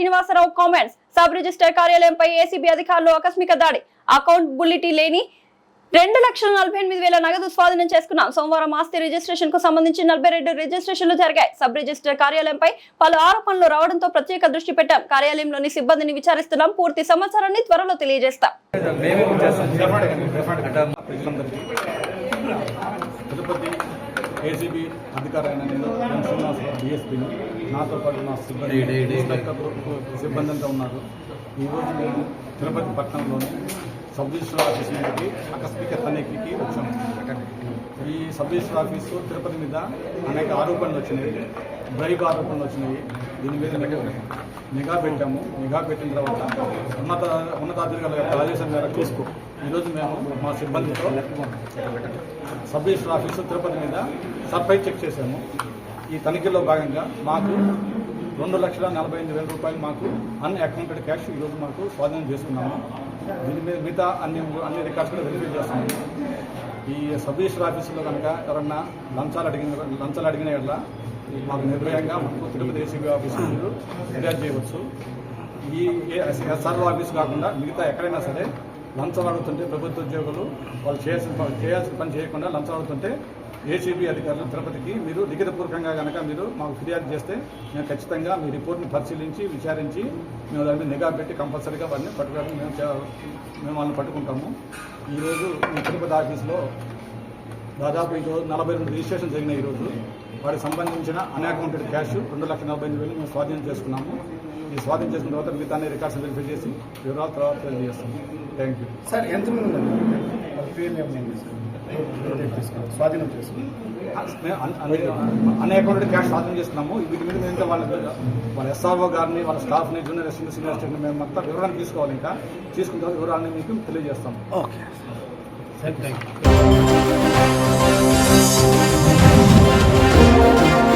Srinivasarao comments. Sub registrar కార్యాలయంపై ACB అధికారులు ఆకస్మిక దాడి. అకౌంటబిలిటీ లేని 2,48,000 నగదు స్వాధీనం చేసుకున్నాం. సోమవారం ఆస్తి రిజిస్ట్రేషన్ కు సంబంధించి 42 రిజిస్ట్రేషన్లు జరిగాయి. సబ్ రిజిస్టర్ కార్యాలయంపై పలు ఆరోపణలు రావడంతో ప్రత్యేక దృష్టి పెట్టాం. కార్యాలయంలోని సిబ్బందిని విచారిస్తున్నాం. పూర్తి సమాచారాన్ని త్వరలో తెలియజేస్తాం. ఏసీబీ అధికారైన డిఎస్పీని నాతో పాటు నా సిబ్బంది అంతా ఉన్నారు. ఈరోజు మేము తిరుపతి పట్టణంలోని సబ్ రిజిస్టర్ ఆఫీస్ మీదకి ఆకస్మిక తనిఖీకి వచ్చాము. ఈ సబ్ రిజిస్టర్ ఆఫీసు తిరుపతి మీద అనేక ఆరోపణలు వచ్చినాయి, బ్రైబ్ ఆరోపణలు వచ్చినాయి. దీని మీద నిఘా పెట్టాము. నిఘా పెట్టిన తర్వాత ఉన్నతాధికారుల యొక్క ఆదేశం మేరకు ఈరోజు మేము మా సిబ్బందితో సబ్ రిజిస్టర్ ఆఫీసు తిరుపతి మీద సర్ప్రైజ్ చెక్ చేశాము. ఈ తనిఖీలో భాగంగా మాకు 2,48,000 రూపాయలు మాకు అన్అకౌంటెడ్ క్యాష్ ఈరోజు మాకు స్వాధీనం చేసుకున్నాము. దీని మీద మిగతా అన్ని రికార్డ్స్ కూడా వెరిఫై చేస్తున్నాము. ఈ సబ్ రిజిస్టర్ ఆఫీసులో కనుక ఎవరన్నా లంచాలు అడిగిన ఎట్లా మాకు నిర్భయంగా మనకు తిరుపతి ఏసీబీ ఆఫీసు మీరు ఫిర్యాదు చేయవచ్చు. ఈ ఎస్ఆర్ఓ ఆఫీసు కాకుండా మిగతా ఎక్కడైనా సరే లంచం అడుగుతుంటే ప్రభుత్వ ఉద్యోగులు వాళ్ళు చేయాల్సిన పని చేయకుండా లంచం అడుగుతుంటే ఏసీబీ అధికారులు తిరుపతికి మీరు లిఖితపూర్వకంగా కనుక మీరు మాకు ఫిర్యాదు చేస్తే మేము ఖచ్చితంగా మీ రిపోర్ట్ని పరిశీలించి విచారించి మేము దాని మీద నిఘా పెట్టి కంపల్సరీగా వారిని పట్టుకోవడం మేము వాళ్ళని పట్టుకుంటాము. ఈరోజు ఈ తిరుపతి ఆఫీసులో దాదాపు ఈరోజు 42 రిజిస్ట్రేషన్ జరిగినాయి. ఈరోజు వారికి సంబంధించిన అన్అకౌంటెడ్ క్యాష్ 2,48,000 మేము స్వాధీనం చేసుకున్నాము. ఈ స్వాధీనం చేసుకున్న తర్వాత మిగతా రికార్డ్స్ వెరిఫై చేసి వివరాలు తర్వాత తెలియజేస్తాము. Thank you sir. ఎంతమంది స్వాధీనం చేసుకున్నాం? అన్అకౌంటెడ్ క్యాష్ స్వాధీనం చేసుకున్నాము. వీటి మీద మేము వాళ్ళ ఎస్ఆర్ఓ గారిని, వాళ్ళ స్టాఫ్ని, జూనియర్ అసిస్టెంట్, సీనియర్ అసిస్టెంట్ మేము అంతా వివరాలు తీసుకోవాలి. ఇంకా తీసుకున్న తర్వాత వివరాలను మీకు తెలియజేస్తాము. Okay sir, thank you.